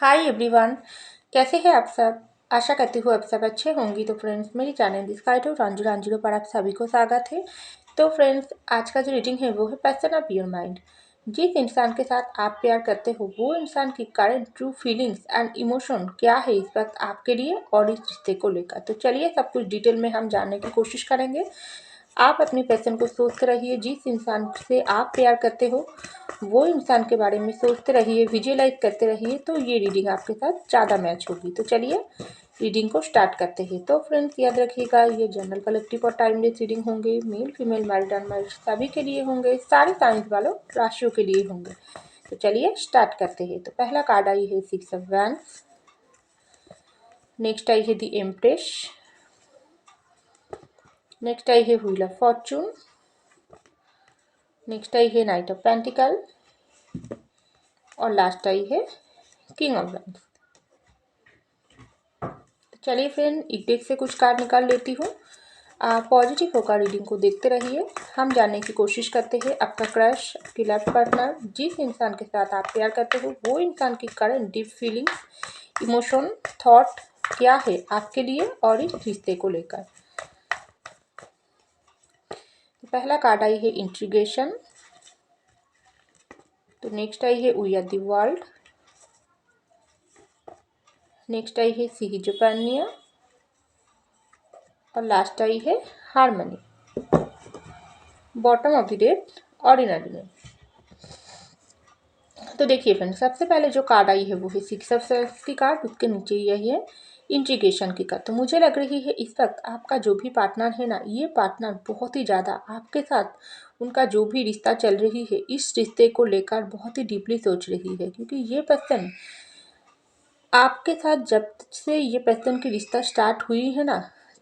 Hi everyone. कैसे हैं आप सब। आशा करती हूँ आप सब अच्छे होंगी। तो फ्रेंड्स, मेरी चैनल डिस्काइटो रांझू रांझीरो पर आप सभी को स्वागत है। तो फ्रेंड्स, आज का जो रीडिंग है वो है पर्सन ऑफ योर माइंड। जिस इंसान के साथ आप प्यार करते हो वो इंसान की current true feelings and emotion क्या है इस वक्त आपके लिए और इस रिश्ते को लेकर। तो चलिए सब कुछ डिटेल में हम जानने की कोशिश करेंगे। आप अपनी पर्सन को सोचते रहिए। जिस इंसान से आप प्यार करते हो वो इंसान के बारे में सोचते रहिए, विजुअलाइज करते रहिए, तो ये रीडिंग आपके साथ ज़्यादा मैच होगी। तो चलिए रीडिंग को स्टार्ट करते हैं। तो फ्रेंड्स, याद रखिएगा ये जनरल कलेक्टिव और टाइमलेस रीडिंग होंगे। मेल फीमेल मैरिड अनमैरिड सभी के लिए होंगे। सारे साइंस वालों राशियों के लिए होंगे। तो चलिए स्टार्ट करते हैं। तो पहला कार्ड आई है 6 ऑफ वैंड्स। नेक्स्ट आई है द एम्प्रेस। नेक्स्ट आई है व्हील ऑफ फॉर्चून। नेक्स्ट आई है नाइट ऑफ पेंटिकल और लास्ट आई है किंग ऑफ वैंड्स। चलिए फ्रेंड, एक डेक से कुछ कार्ड निकाल लेती हूँ। आप पॉजिटिव होकर रीडिंग को देखते रहिए। हम जानने की कोशिश करते हैं आपका क्रश, आपकी लव पार्टनर, जिस इंसान के साथ आप प्यार करते हो वो इंसान की current deep feelings, emotion, thought क्या है आपके लिए और इस रिश्ते को लेकर। पहला कार्ड आई है इंट्रीगेशन। तो नेक्स्ट आई है we are the world. Next आई है सिहिजोपानिया और लास्ट आई है harmony. Bottom of the deck ordinary में। तो देखिए फ्रेंड्स, सबसे पहले जो कार्ड आई है वो है 6 ऑफ सॉर्ड्स की कार्ड। उसके नीचे यही है इंट्रीगेशन की कार्ड। तो मुझे लग रही है इस वक्त आपका जो भी पार्टनर है ना, ये पार्टनर बहुत ही ज़्यादा आपके साथ उनका जो भी रिश्ता चल रही है इस रिश्ते को लेकर बहुत ही डीपली सोच रही है। क्योंकि ये पर्सन आपके साथ जब से ये पर्सन की रिश्ता स्टार्ट हुई है ना,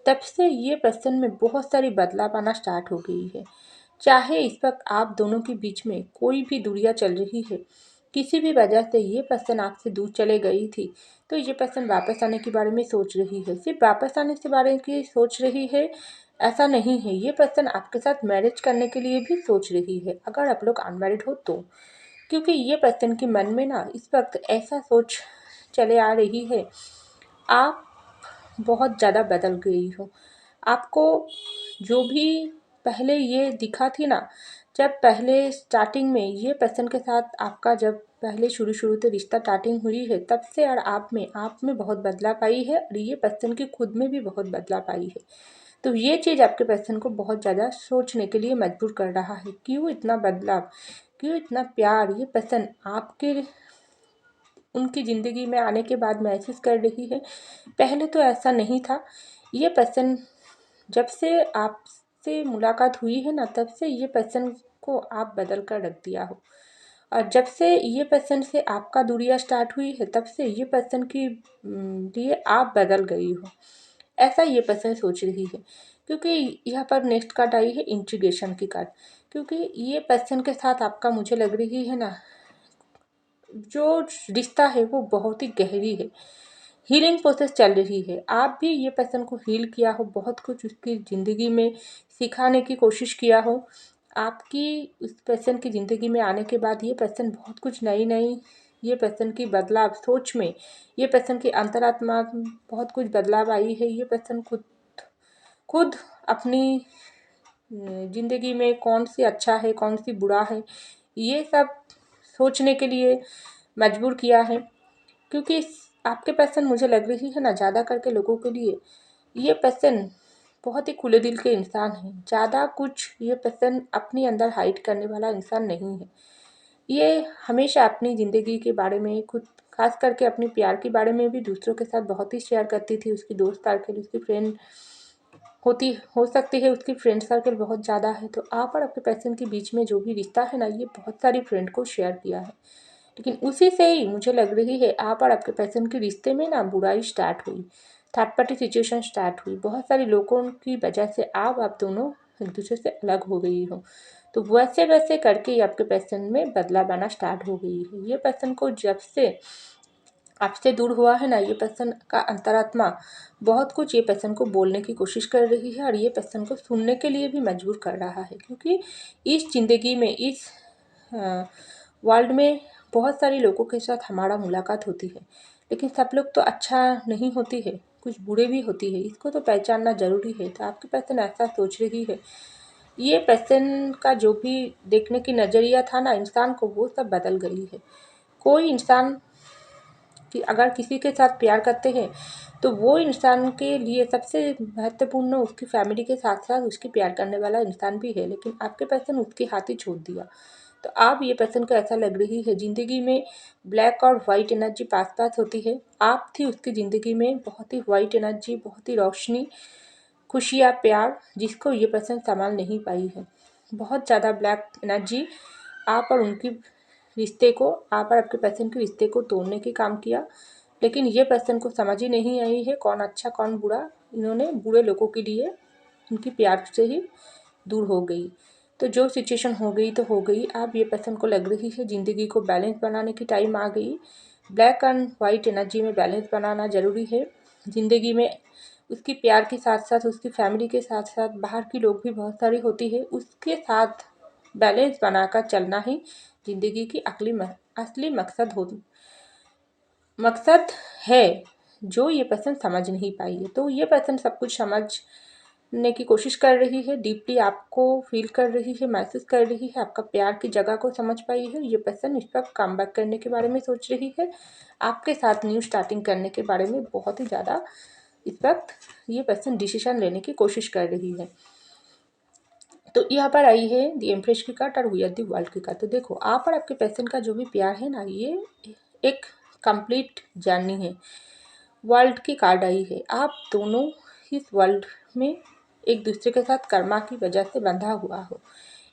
तब से ये पर्सन में बहुत सारी बदलाव आना स्टार्ट हो गई है। चाहे इस वक्त आप दोनों के बीच में कोई भी दूरियां चल रही है, किसी भी वजह से ये पर्सन आपसे दूर चले गई थी, तो ये पर्सन वापस आने के बारे में सोच रही है। सिर्फ वापस आने के बारे में सोच रही है ऐसा नहीं है, ये पर्सन आपके साथ मैरिज करने के लिए भी सोच रही है, अगर आप लोग अनमैरिड हो तो। क्योंकि ये पर्सन के मन में ना इस वक्त ऐसा सोच चले आ रही है, आप बहुत ज़्यादा बदल गई हो। आपको जो भी पहले ये दिखा थी ना, जब पहले स्टार्टिंग में ये पर्सन के साथ आपका जब पहले शुरू से रिश्ता स्टार्टिंग हुई है, तब से और आप में बहुत बदलाव आई है और ये पर्सन की खुद में भी बहुत बदलाव आई है। तो ये चीज़ आपके पर्सन को बहुत ज़्यादा सोचने के लिए मजबूर कर रहा है। क्यों इतना बदलाव, क्यों इतना प्यार ये पर्सन आपके उनकी ज़िंदगी में आने के बाद महसूस कर रही है। पहले तो ऐसा नहीं था। ये पर्सन जब से आपसे मुलाकात हुई है ना, तब से ये पर्सन को आप बदल कर रख दिया हो। और जब से ये पर्सन से आपका दूरियां स्टार्ट हुई है, तब से ये पर्सन की लिए आप बदल गई हो, ऐसा ये पर्सन सोच रही है। क्योंकि यहाँ पर नेक्स्ट कार्ड आई है इंट्रीगेशन की कार्ड। क्योंकि ये पर्सन के साथ आपका मुझे लग रही है ना, जो रिश्ता है वो बहुत ही गहरी है। हीलिंग प्रोसेस चल रही है। आप भी ये पर्सन को हील किया हो, बहुत कुछ उसकी ज़िंदगी में सिखाने की कोशिश किया हो। आपकी उस पर्सन की ज़िंदगी में आने के बाद ये पर्सन बहुत कुछ नई नई, ये पर्सन की बदलाव सोच में, ये पर्सन की अंतरात्मा में बहुत कुछ बदलाव आई है। ये पर्सन खुद खुद अपनी ज़िंदगी में कौन सी अच्छा है कौन सी बुरा है, ये सब सोचने के लिए मजबूर किया है। क्योंकि आपके पर्सन मुझे लग रही है ना, ज़्यादा करके लोगों के लिए ये पर्सन बहुत ही खुले दिल के इंसान है। ज़्यादा कुछ ये पर्सन अपने अंदर हाइड करने वाला इंसान नहीं है। ये हमेशा अपनी ज़िंदगी के बारे में खुद, खास करके अपने प्यार के बारे में भी दूसरों के साथ बहुत ही शेयर करती थी। उसकी दोस्त सर्कल, उसकी फ्रेंड होती हो सकती है, उसकी फ्रेंड सर्कल बहुत ज़्यादा है। तो आप और आपके पर्सन के बीच में जो भी रिश्ता है ना, ये बहुत सारी फ्रेंड को शेयर किया है। लेकिन उसी से ही मुझे लग रही है आप और आपके पर्सन के रिश्ते में ना बुराई स्टार्ट हुई, थर्ड पार्टी सिचुएशन स्टार्ट हुई। बहुत सारे लोगों की वजह से आप दोनों एक दूसरे से अलग हो गई हो। तो वैसे वैसे करके ही आपके पर्सन में बदलाव आना स्टार्ट हो गई है। ये पर्सन को जब से आपसे दूर हुआ है ना, ये पर्सन का अंतरात्मा बहुत कुछ ये पर्सन को बोलने की कोशिश कर रही है और ये पर्सन को सुनने के लिए भी मजबूर कर रहा है। क्योंकि इस ज़िंदगी में, इस वर्ल्ड में बहुत सारे लोगों के साथ हमारा मुलाकात होती है, लेकिन सब लोग तो अच्छा नहीं होती है, कुछ बुरे भी होती है, इसको तो पहचानना ज़रूरी है। तो आपकी पर्सन ऐसा सोच रही है, ये पर्सन का जो भी देखने की नज़रिया था ना इंसान को, वो सब बदल गई है। कोई इंसान कि अगर किसी के साथ प्यार करते हैं तो वो इंसान के लिए सबसे महत्वपूर्ण उसकी फैमिली के साथ साथ उसकी प्यार करने वाला इंसान भी है, लेकिन आपके पर्सन उसके हाथ ही छोड़ दिया। तो आप ये पर्सन को ऐसा लग रही है ज़िंदगी में ब्लैक और वाइट एनर्जी पास पास होती है। आप थी उसकी ज़िंदगी में बहुत ही वाइट एनर्जी, बहुत ही रोशनी, खुशियाँ, प्यार, जिसको ये पर्सन संभाल नहीं पाई है। बहुत ज़्यादा ब्लैक एनर्जी आप और उनकी रिश्ते को, आप और आपके पर्सन के रिश्ते को तोड़ने के काम किया, लेकिन ये पर्सन को समझ ही नहीं आई है कौन अच्छा कौन बुरा। इन्होंने बुरे लोगों के लिए उनकी प्यार से ही दूर हो गई। तो जो सिचुएशन हो गई तो हो गई। आप ये पर्सन को लग रही है ज़िंदगी को बैलेंस बनाने की टाइम आ गई। ब्लैक एंड वाइट एनर्जी में बैलेंस बनाना ज़रूरी है। ज़िंदगी में उसकी प्यार के साथ साथ उसकी फैमिली के साथ साथ बाहर की लोग भी बहुत सारी होती है, उसके साथ बैलेंस बनाकर चलना ही ज़िंदगी की असली मकसद है, जो ये पर्सन समझ नहीं पाई है। तो ये पर्सन सब कुछ समझने की कोशिश कर रही है, डीपली आपको फील कर रही है, महसूस कर रही है, आपका प्यार की जगह को समझ पाई है। ये पर्सन इस वक्त कम बैक करने के बारे में सोच रही है, आपके साथ न्यू स्टार्टिंग करने के बारे में बहुत ही ज़्यादा इस वक्त ये पर्सन डिसीजन लेने की कोशिश कर रही है। तो यहाँ पर आई है दी एम्प्रेस की कार्ड और वी आर दी वर्ल्ड की कार्ड। तो देखो, आप और आपके पर्सन का जो भी प्यार है ना, ये एक कंप्लीट जर्नी है। वर्ल्ड की कार्ड आई है, आप दोनों इस वर्ल्ड में एक दूसरे के साथ कर्मा की वजह से बंधा हुआ हो।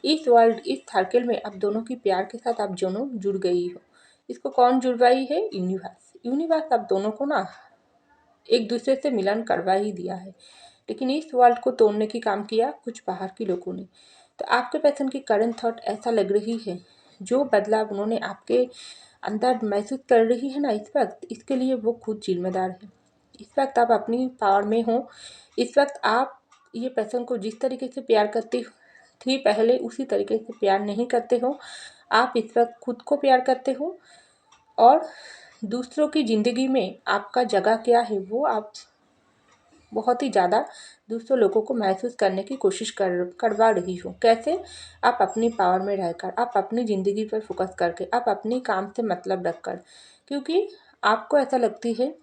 इस वर्ल्ड, इस सर्कल में आप दोनों की प्यार के साथ आप दोनों जुड़ गई हो। इसको कौन जुड़वाई है? यूनिवर्स। यूनिवर्स आप दोनों को ना एक दूसरे से मिलन करवा ही दिया है, लेकिन इस वर्ल्ड को तोड़ने की काम किया कुछ बाहर के लोगों ने। तो आपके पर्सन की करंट थॉट ऐसा लग रही है, जो बदलाव उन्होंने आपके अंदर महसूस कर रही है ना इस वक्त, इसके लिए वो खुद जिम्मेदार है। इस वक्त आप अपनी पावर में हो। इस वक्त आप ये पर्सन को जिस तरीके से प्यार करती थी पहले, उसी तरीके से प्यार नहीं करते हो। आप इस वक्त खुद को प्यार करते हो और दूसरों की ज़िंदगी में आपका जगह क्या है वो आप बहुत ही ज़्यादा दूसरों लोगों को महसूस करने की कोशिश करवा रही हो। कैसे? आप अपनी पावर में रहकर, आप अपनी ज़िंदगी पर फोकस करके, आप अपनी काम से मतलब रखकर, क्योंकि आपको ऐसा लगती है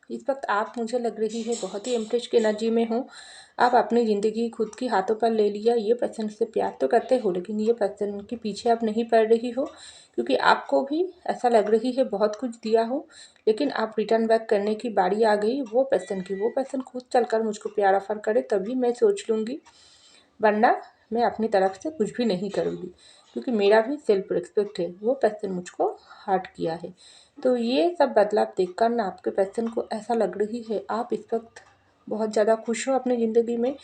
इस वक्त आप, मुझे लग रही है, बहुत ही इम्प्रेस की एनर्जी में हो। आप अपनी ज़िंदगी खुद की हाथों पर ले लिया। ये पर्सन से प्यार तो करते हो, लेकिन ये पर्सन के पीछे आप नहीं पड़ रही हो, क्योंकि आपको भी ऐसा लग रही है बहुत कुछ दिया हो, लेकिन आप रिटर्न बैक करने की बारी आ गई वो पर्सन की। वो पर्सन खुद चलकर मुझको प्यार ऑफर करे तभी मैं सोच लूँगी, वरना मैं अपनी तरफ से कुछ भी नहीं करूँगी, क्योंकि मेरा भी सेल्फ रिस्पेक्ट है। वो पर्सन मुझको हर्ट किया है। तो ये सब बदलाव देखकर ना आपके पर्सन को ऐसा लग रही है, आप इस वक्त बहुत ज़्यादा खुश हो अपनी ज़िंदगी में।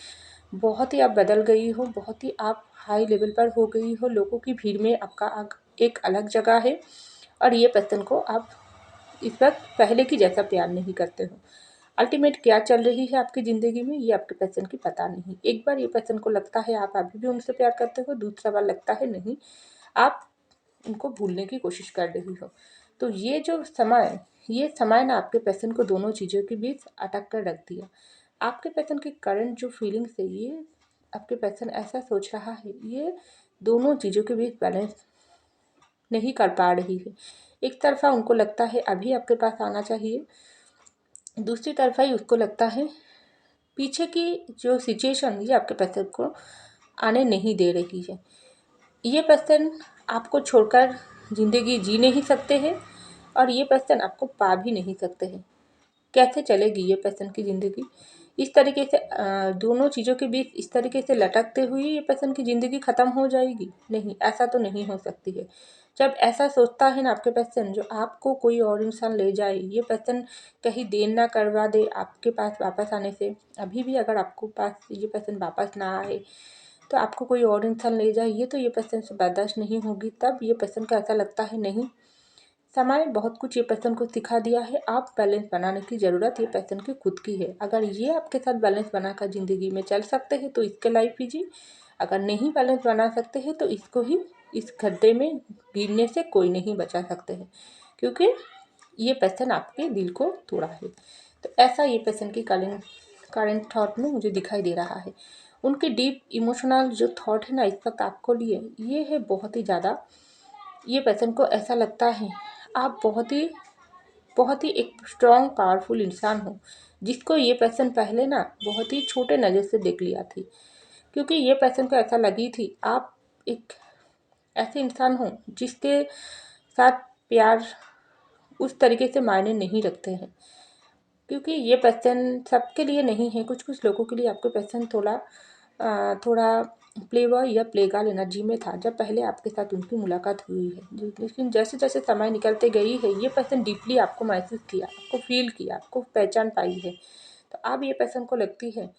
बहुत ही आप बदल गई हो, बहुत ही आप हाई लेवल पर हो गई हो। लोगों की भीड़ में आपका एक अलग जगह है, और ये पर्सन को आप इस वक्त पहले की जैसा प्यार नहीं करते हो। अल्टीमेट क्या चल रही है आपकी ज़िंदगी में, ये आपके पर्सन की पता नहीं। एक बार ये पर्सन को लगता है आप अभी भी उनसे प्यार करते हो, दूसरा बार लगता है नहीं, आप उनको भूलने की कोशिश कर रही हो। तो ये समय ना आपके पर्सन को दोनों चीज़ों के बीच अटक कर रख दिया। आपके पर्सन की करंट जो फीलिंग्स है, ये आपके पर्सन ऐसा सोच रहा है, ये दोनों चीज़ों के बीच बैलेंस नहीं कर पा रही है। एक तरफा उनको लगता है अभी आपके पास आना चाहिए, दूसरी तरफा ही उसको लगता है पीछे की जो सिचुएशन ये आपके पर्सन को आने नहीं दे रही है। ये पर्सन आपको छोड़कर ज़िंदगी जी नहीं सकते हैं, और ये पर्सन आपको पा भी नहीं सकते हैं। कैसे चलेगी ये पर्सन की ज़िंदगी? इस तरीके से दोनों चीज़ों के बीच इस तरीके से लटकते हुए ये पर्सन की ज़िंदगी ख़त्म हो जाएगी? नहीं, ऐसा तो नहीं हो सकती है। जब ऐसा सोचता है ना आपके पर्सन, जो आपको कोई और इंसान ले जाए, ये पर्सन कहीं देर ना करवा दे आपके पास वापस आने से। अभी भी अगर आपको पास ये पर्सन वापस ना आए तो आपको कोई और इंसान ले जाए, ये तो ये पर्सन से बर्दाश्त नहीं होगी। तब ये पर्सन को ऐसा लगता है नहीं, समय बहुत कुछ ये पर्सन को सिखा दिया है, आप बैलेंस बनाने की ज़रूरत ये पर्सन की खुद की है। अगर ये आपके साथ बैलेंस बनाकर ज़िंदगी में चल सकते हैं तो इसके लाइफ कीजिए, अगर नहीं बैलेंस बना सकते हैं तो इसको ही इस गड्ढे में गिरने से कोई नहीं बचा सकते हैं, क्योंकि ये पर्सन आपके दिल को तोड़ा है। तो ऐसा ये पर्सन की करंट थॉट में मुझे दिखाई दे रहा है। उनके डीप इमोशनल जो थॉट है ना इस वक्त आपको लिए, ये है बहुत ही ज़्यादा। ये पर्सन को ऐसा लगता है आप बहुत ही एक स्ट्रॉन्ग पावरफुल इंसान हो, जिसको ये पर्सन पहले ना बहुत ही छोटे नज़र से देख लिया थी। क्योंकि ये पर्सन को ऐसा लगी थी आप एक ऐसे इंसान हो जिसके साथ प्यार उस तरीके से मायने नहीं रखते हैं। क्योंकि ये पर्सन सबके लिए नहीं है, कुछ कुछ लोगों के लिए आपको पर्सन थोड़ा प्ले बॉय या प्ले गर्ल एनर्जी में था जब पहले आपके साथ उनकी मुलाकात हुई है। लेकिन जैसे जैसे समय निकलते गई है ये पर्सन डीपली आपको महसूस किया, आपको फील किया, आपको पहचान पाई है। तो अब ये पर्सन को लगती है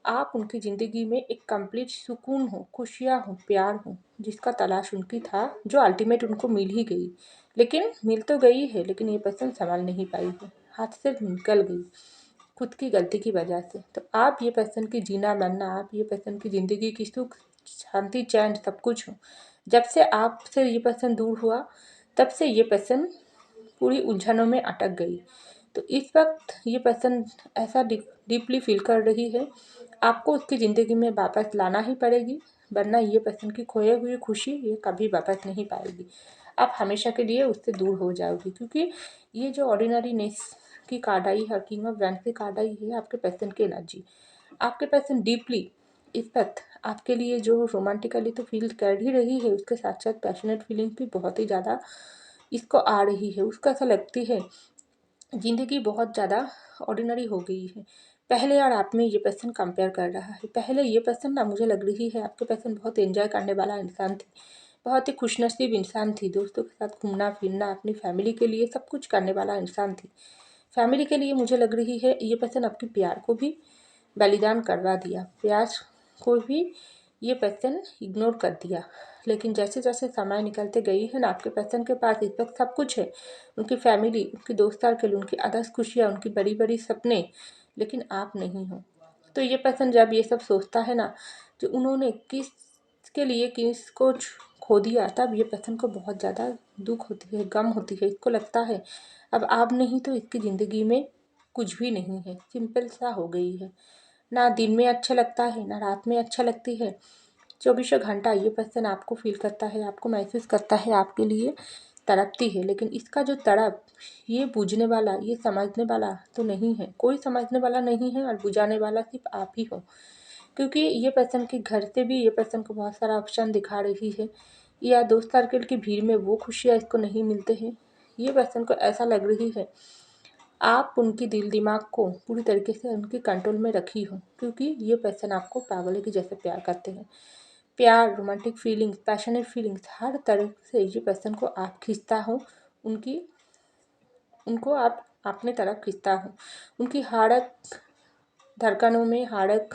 आप उनकी ज़िंदगी में एक कंप्लीट सुकून हो, खुशियाँ हो, प्यार हो, जिसका तलाश उनकी था, जो अल्टीमेट उनको मिल ही गई। लेकिन मिल तो गई है, लेकिन ये पर्सन संभाल नहीं पाई है, हाथ से निकल गई खुद की गलती की वजह से। तो आप ये पर्सन की जीना मरना, आप ये पर्सन की ज़िंदगी की सुख शांति चैन सब कुछ हो। जब से आपसे ये पर्सन दूर हुआ तब से ये पर्सन पूरी उलझनों में अटक गई। तो इस वक्त ये पर्सन ऐसा डीपली फील कर रही है आपको उसकी ज़िंदगी में वापस लाना ही पड़ेगी, वरना ये पर्सन की खोई हुई खुशी ये कभी वापस नहीं पाएगी। आप हमेशा के लिए उससे दूर हो जाओगी, क्योंकि ये जो ऑर्डिनरीनेस की कार्ड आई है, किंग ऑफ वैंड्स की कार्ड आई है, आपके पर्सन की एनर्जी। आपके पर्सन डीपली इस वक्त आपके लिए जो रोमांटिकली तो फील कर ही रही है, उसके साथ साथ पैशनेट फीलिंग भी बहुत ही ज़्यादा इसको आ रही है। उसको ऐसा लगती है ज़िंदगी बहुत ज़्यादा ऑर्डिनरी हो गई है। पहले और आप में ये पर्सन कंपेयर कर रहा है। पहले ये पर्सन ना मुझे लग रही है आपके पर्सन बहुत एंजॉय करने वाला इंसान थी, बहुत ही खुशनसीब इंसान थी, दोस्तों के साथ घूमना फिरना, अपनी फैमिली के लिए सब कुछ करने वाला इंसान थी। फैमिली के लिए मुझे लग रही है ये पर्सन आपके प्यार को भी बलिदान करवा दिया, प्यार को भी ये पर्सन इग्नोर कर दिया। लेकिन जैसे जैसे समय निकलते गई है ना आपके पर्सन के पास इस वक्त सब कुछ है, उनकी फैमिली, उनकी दोस्त सर्कल, उनकी अदर्स खुशियाँ, उनकी बड़ी बड़ी सपने, लेकिन आप नहीं हो। तो ये पर्सन जब ये सब सोचता है ना कि उन्होंने किसके लिए किसको खो दिया, तब ये पर्सन को बहुत ज़्यादा दुख होती है, गम होती है। इसको लगता है अब आप नहीं तो इसकी ज़िंदगी में कुछ भी नहीं है, सिंपल सा हो गई है। ना दिन में अच्छा लगता है ना रात में अच्छा लगती है, चौबीसों घंटा ये पर्सन आपको फील करता है, आपको महसूस करता है, आपके लिए तड़पती है। लेकिन इसका जो तड़प ये बूझने वाला, ये समझने वाला तो नहीं है, कोई समझने वाला नहीं है, और बुझाने वाला सिर्फ आप ही हो। क्योंकि ये पर्सन के घर से भी ये पर्सन को बहुत सारा ऑप्शन दिखा रही है, या दोस्त सर्कल की भीड़ में वो खुशियाँ इसको नहीं मिलते हैं। ये पर्सन को ऐसा लग रही है आप उनकी दिल दिमाग को पूरी तरीके से उनके कंट्रोल में रखी हो, क्योंकि ये पर्सन आपको पागलों की जैसे प्यार करते हैं। प्यार, रोमांटिक फीलिंग्स, पैशनेट फीलिंग्स, हर तरह से ये पर्सन को आप खींचता हो, उनकी उनको आप अपने तरफ खींचता हो। उनकी हर एक धड़कनों में, हर एक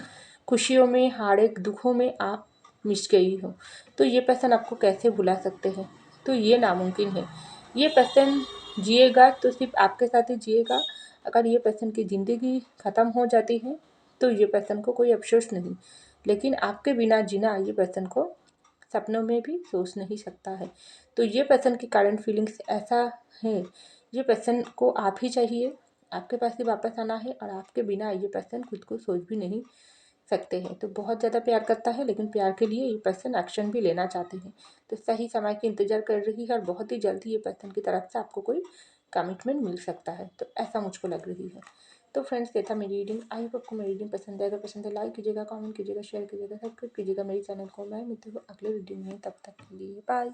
खुशियों में, हर एक दुखों में आप मिस गई हो। तो ये पर्सन आपको कैसे भुला सकते हैं? तो ये नामुमकिन है। ये पर्सन जिएगा तो सिर्फ आपके साथ ही जिएगा। अगर ये पर्सन की ज़िंदगी ख़त्म हो जाती है तो ये पर्सन को कोई अफ़सोस नहीं, लेकिन आपके बिना जीना ये पर्सन को सपनों में भी सोच नहीं सकता है। तो ये पर्सन की करंट फीलिंग्स ऐसा है, ये पर्सन को आप ही चाहिए, आपके पास ही वापस आना है, और आपके बिना ये पर्सन खुद को सोच भी नहीं सकते हैं। तो बहुत ज़्यादा प्यार करता है, लेकिन प्यार के लिए ये पर्सन एक्शन भी लेना चाहते हैं। तो सही समय की इंतज़ार कर रही है, और बहुत ही जल्दी ये पर्सन की तरफ से आपको कोई कमिटमेंट मिल सकता है। तो ऐसा मुझको लग रही है। तो फ्रेंड्स, ये था मेरी रीडिंग। आई होप आपको मेरी रीडिंग पसंद है। अगर पसंद है लाइक कीजिएगा, कमेंट कीजिएगा, शेयर कीजिएगा, सब्सक्राइब कीजिएगा मेरी चैनल को। मैं मिलती हूँ अगले वीडियो में, तब तक के लिए बाय।